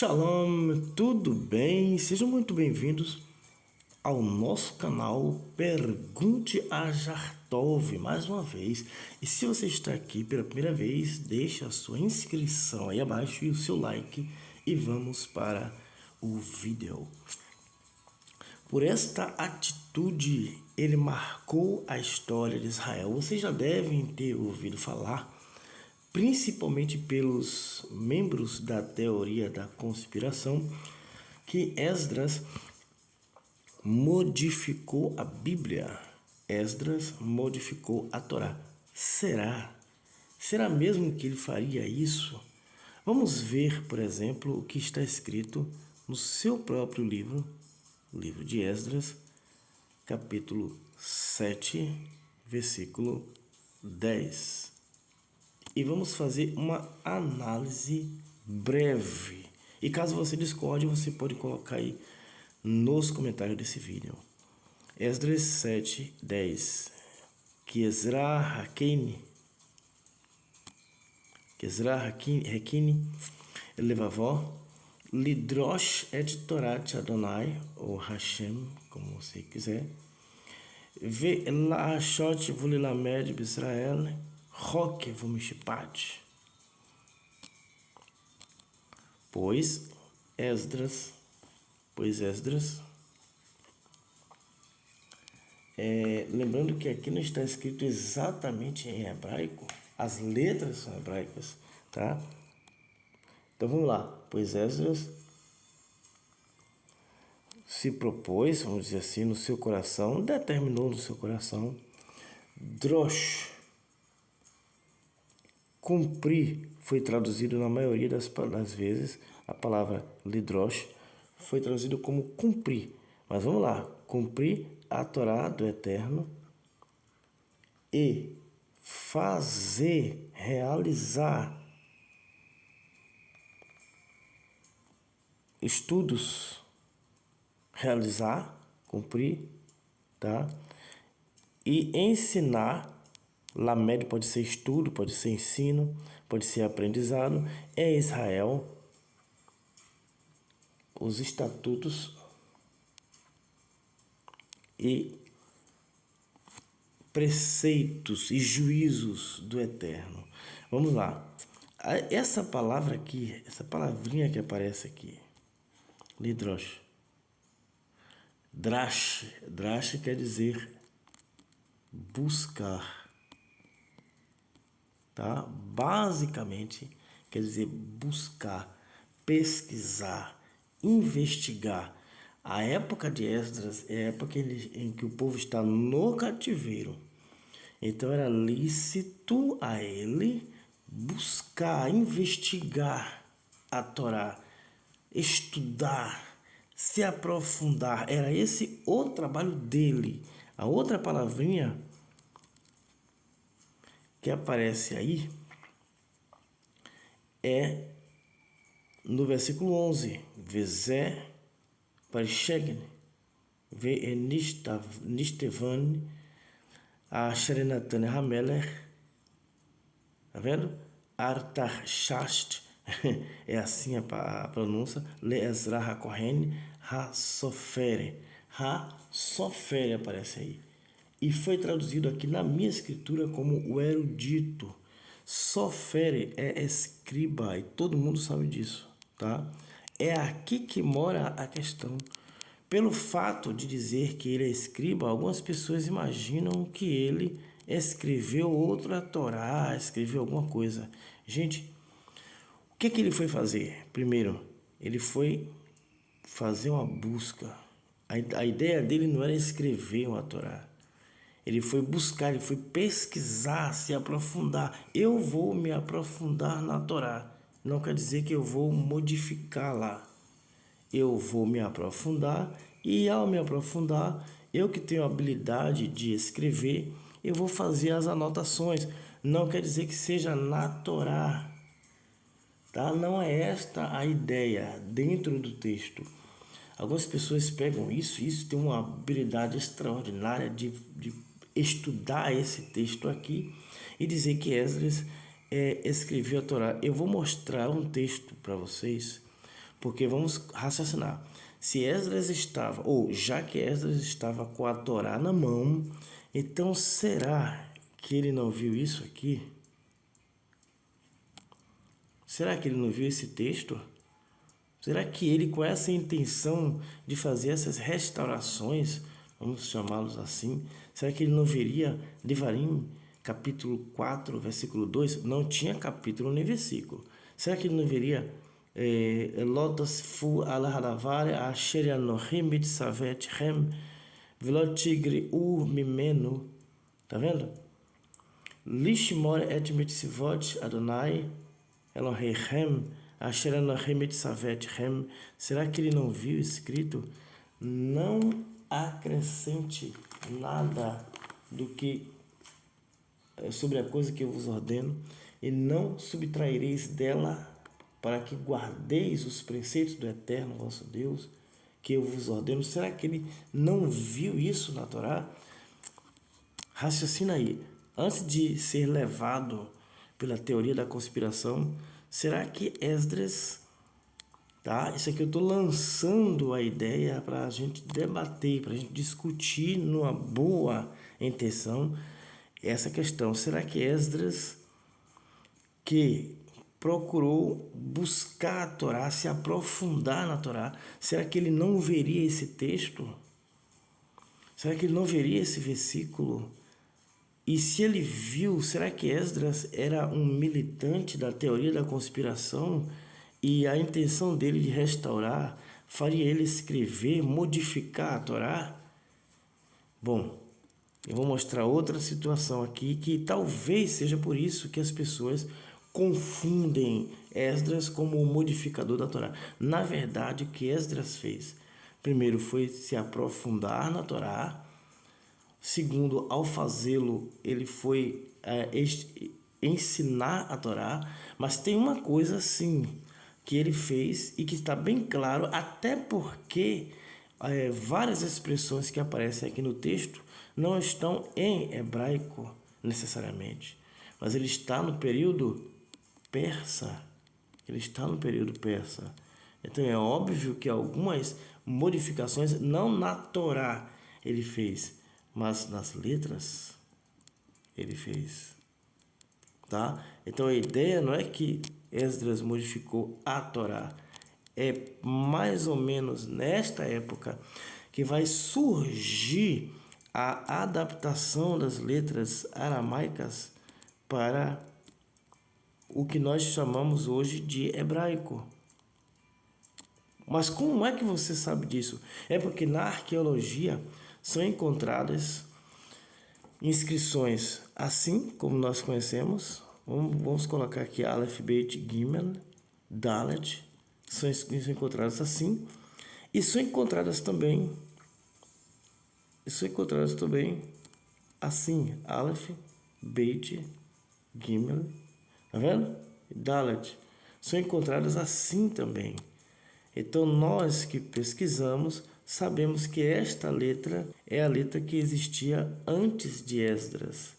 Shalom, tudo bem? Sejam muito bem-vindos ao nosso canal Pergunte a Jartov mais uma vez. E se você está aqui pela primeira vez, deixe a sua inscrição aí abaixo e o seu like e vamos para o vídeo. Por esta atitude, ele marcou a história de Israel. Vocês já devem ter ouvido falar, principalmente pelos membros da teoria da conspiração, que Esdras modificou a Bíblia. Esdras modificou a Torá. Será? Será mesmo que ele faria isso? Vamos ver, por exemplo, o que está escrito no seu próprio livro, o livro de Esdras, capítulo 7, versículo 10. E vamos fazer uma análise breve. E caso você discorde, você pode colocar aí nos comentários desse vídeo. Esdras 7, 10. Que Ezra Hakini Levavó Lidrosh et Torat Adonai, ou Hashem, como você quiser. Ve Laashot Vulilamed Bisrael Roque Vomishpat. Pois Esdras, lembrando que aqui não está escrito exatamente em hebraico, as letras são hebraicas, tá? Então vamos lá. Pois Esdras se propôs, vamos dizer assim, no seu coração, determinou no seu coração, drosh, cumprir, foi traduzido na maioria das vezes, a palavra lidrosh foi traduzido como cumprir. Mas vamos lá, cumprir a Torá do Eterno e fazer, realizar estudos, cumprir, tá? E ensinar. Lamed pode ser estudo, pode ser ensino, pode ser aprendizado. É Israel os estatutos e preceitos e juízos do Eterno. Vamos lá. Essa palavra aqui, essa palavrinha que aparece aqui, lidrosh, drash quer dizer buscar, tá? Basicamente quer dizer buscar, pesquisar, investigar. A época de Esdras é a época em que o povo está no cativeiro. Então era lícito a ele buscar, investigar a Torá, estudar, se aprofundar. Era esse o trabalho dele. A outra palavrinha que aparece aí é no versículo 11. Vezé parishegn ve nistevan a Sharenatan Hameler. Tá vendo? Artachast, é assim a pronúncia. Le Ezra HaKohen HaSofere. HaSofere aparece aí. E foi traduzido aqui na minha escritura como o erudito. Sofere é escriba e todo mundo sabe disso, tá? É aqui que mora a questão. Pelo fato de dizer que ele é escriba, algumas pessoas imaginam que ele escreveu outra Torá, escreveu alguma coisa. Gente, o que ele foi fazer? Primeiro, ele foi fazer uma busca. A ideia dele não era escrever uma Torá. Ele foi buscar, ele foi pesquisar, se aprofundar. Eu vou me aprofundar na Torá. Não quer dizer que eu vou modificá-la. Eu vou me aprofundar e ao me aprofundar, eu que tenho a habilidade de escrever, eu vou fazer as anotações. Não quer dizer que seja na Torá, tá? Não é esta a ideia dentro do texto. Algumas pessoas pegam isso tem uma habilidade extraordinária de estudar esse texto aqui e dizer que Esdras escreveu a Torá. Eu vou mostrar um texto para vocês Porque vamos raciocinar. Se Esdras estava, ou já que Esdras estava com a Torá na mão, então será que ele não viu isso aqui? Será que ele não viu esse texto? Será que ele, com essa intenção de fazer essas restaurações, vamos chamá-los assim, será que ele não veria Devarim, capítulo 4, versículo 2? Não tinha capítulo nem versículo. Será que ele não veria Lotas fu alahadavar asher anohim mitzavet hem velot tigre mimenu? Tá vendo? Lishmor et mitzvot Adonai Elohim asher anohim mitzavet hem. Será que ele não viu escrito? Não acrescente nada do que sobre a coisa que eu vos ordeno, e não subtraireis dela, para que guardeis os preceitos do Eterno vosso Deus, que eu vos ordeno. Será que ele não viu isso na Torá? Raciocina aí. Antes de ser levado pela teoria da conspiração, será que Esdras... Tá? Isso aqui eu estou lançando a ideia para a gente debater, para a gente discutir numa boa intenção essa questão. Será que Esdras, que procurou buscar a Torá, se aprofundar na Torá, será que ele não veria esse texto? Será que ele não veria esse versículo? E se ele viu, será que Esdras era um militante da teoria da conspiração e a intenção dele de restaurar faria ele escrever, modificar a Torá? Bom, eu vou mostrar outra situação aqui que talvez seja por isso que as pessoas confundem Esdras como o modificador da Torá. Na verdade, o que Esdras fez? Primeiro foi se aprofundar na Torá. Segundo, ao fazê-lo, ele foi ensinar a Torá. Mas tem uma coisa sim que ele fez e que está bem claro, até porque várias expressões que aparecem aqui no texto não estão em hebraico necessariamente, mas ele está no período persa. Ele está no período persa. Então é óbvio que algumas modificações, não na Torá ele fez, mas nas letras ele fez. Tá? Então a ideia não é que Esdras modificou a Torá. É mais ou menos nesta época que vai surgir a adaptação das letras aramaicas para o que nós chamamos hoje de hebraico. Mas como é que você sabe disso? É porque na arqueologia são encontradas inscrições assim como nós conhecemos. Vamos colocar aqui Aleph, Beit, Gimel, Dalet. São encontradas assim. E são encontradas também assim. Aleph, Beit, Gimel. Tá vendo? Dalet. São encontradas assim também. Então, nós que pesquisamos, sabemos que esta letra é a letra que existia antes de Esdras.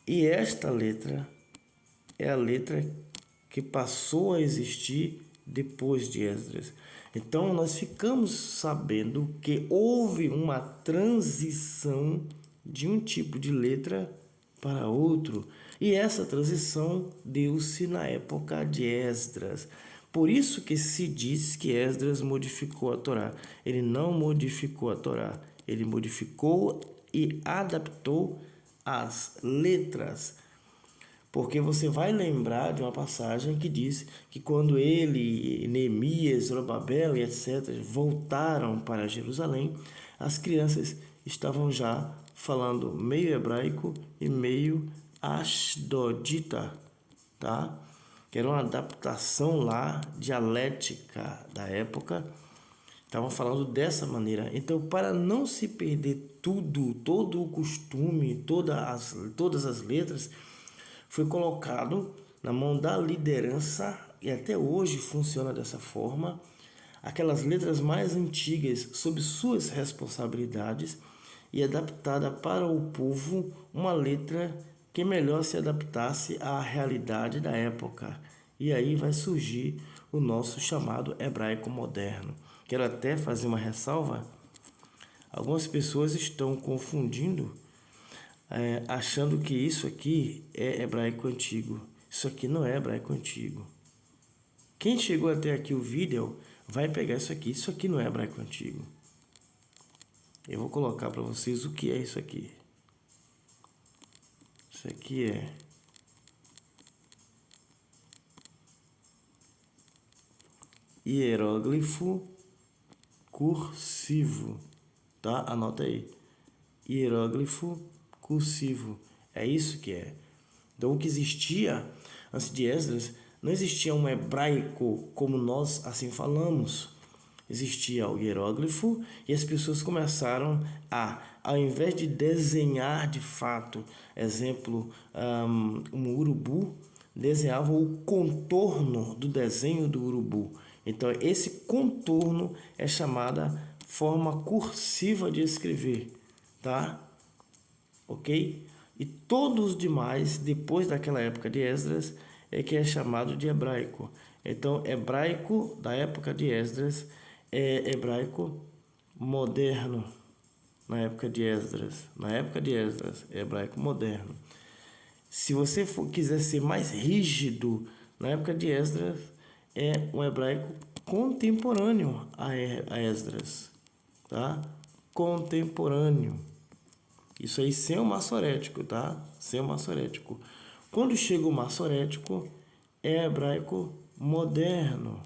E esta letra é a letra que passou a existir depois de Esdras. Então, nós ficamos sabendo que houve uma transição de um tipo de letra para outro. E essa transição deu-se na época de Esdras. Por isso que se diz que Esdras modificou a Torá. Ele não modificou a Torá. Ele modificou e adaptou as letras. Porque você vai lembrar de uma passagem que diz que quando ele, Neemias, Zorobabel e etc. voltaram para Jerusalém, as crianças estavam já falando meio hebraico e meio ashdodita, tá? Que era uma adaptação lá dialética da época. Estavam falando dessa maneira. Então, para não se perder todo o costume, todas as letras, foi colocado na mão da liderança, e até hoje funciona dessa forma, aquelas letras mais antigas sob suas responsabilidades e adaptada para o povo uma letra que melhor se adaptasse à realidade da época. E aí vai surgir o nosso chamado hebraico moderno. Quero até fazer uma ressalva. Algumas pessoas estão confundindo, achando que isso aqui é hebraico antigo. Isso aqui não é hebraico antigo. Quem chegou até aqui o vídeo vai pegar isso aqui. Isso aqui não é hebraico antigo. Eu vou colocar para vocês o que é isso aqui. Isso aqui é hieróglifo cursivo, tá? Anota aí. Hieróglifo cursivo. É isso que é. Então, o que existia antes de Esdras, não existia um hebraico como nós assim falamos. Existia o hieróglifo e as pessoas começaram ao invés de desenhar de fato, exemplo, um urubu, desenhavam o contorno do desenho do urubu. Então, esse contorno é chamada forma cursiva de escrever, tá? Ok? E todos os demais, depois daquela época de Esdras, é que é chamado de hebraico. Então, hebraico da época de Esdras é hebraico moderno. Na época de Esdras. Na época de Esdras, é hebraico moderno. Se você quiser ser mais rígido, na época de Esdras, é um hebraico contemporâneo a Esdras. Tá? Contemporâneo. Isso aí sem o massorético, tá? Sem o massorético. Quando chega o massorético, é hebraico moderno,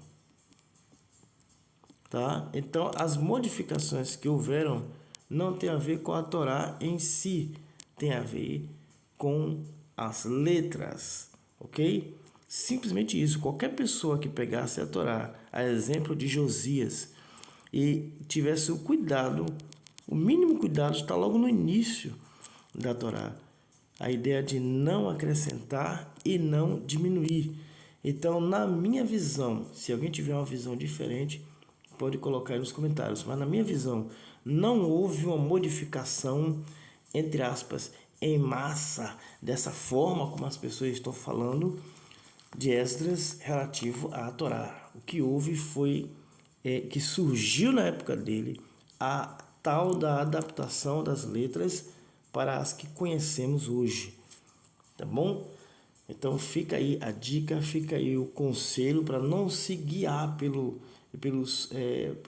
tá? Então, as modificações que houveram não tem a ver com a Torá em si, tem a ver com as letras, ok? Simplesmente isso. Qualquer pessoa que pegasse a Torá, a exemplo de Josias, e tivesse o cuidado, o mínimo cuidado está logo no início da Torá. A ideia de não acrescentar e não diminuir. Então, na minha visão, se alguém tiver uma visão diferente, pode colocar aí nos comentários. Mas na minha visão, não houve uma modificação, entre aspas, em massa, dessa forma como as pessoas estão falando, de Esdras relativo à Torá. O que houve foi que surgiu na época dele a tal da adaptação das letras para as que conhecemos hoje, tá bom? Então fica aí a dica, fica aí o conselho para não se guiar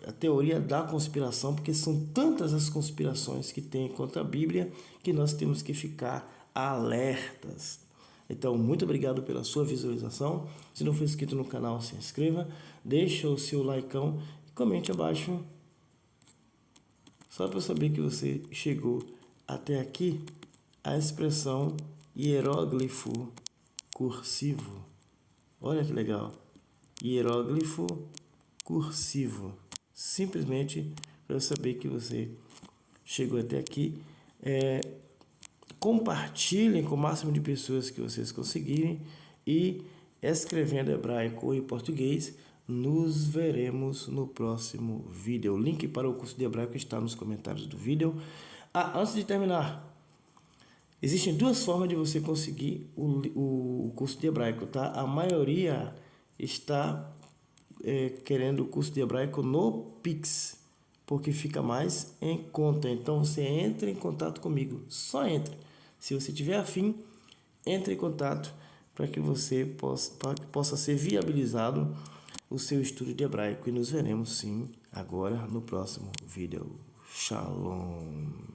a teoria da conspiração, porque são tantas as conspirações que tem contra a Bíblia que nós temos que ficar alertas. Então, muito obrigado pela sua visualização. Se não for inscrito no canal, se inscreva, deixa o seu likeão e comente abaixo, só para eu saber que você chegou até aqui, a expressão hieróglifo cursivo. Olha que legal. Hieróglifo cursivo. Simplesmente para eu saber que você chegou até aqui. Compartilhem com o máximo de pessoas que vocês conseguirem e escrevendo hebraico ou em português. Nos veremos no próximo vídeo. O link para o curso de hebraico está nos comentários do vídeo. Antes de terminar, existem duas formas de você conseguir o curso de hebraico, tá? A maioria está querendo o curso de hebraico no Pix, porque fica mais em conta. Então você entra em contato comigo, só entre. Se você tiver afim, entre em contato para que você possa ser viabilizado o seu estudo de hebraico. E nos veremos sim agora no próximo vídeo. Shalom.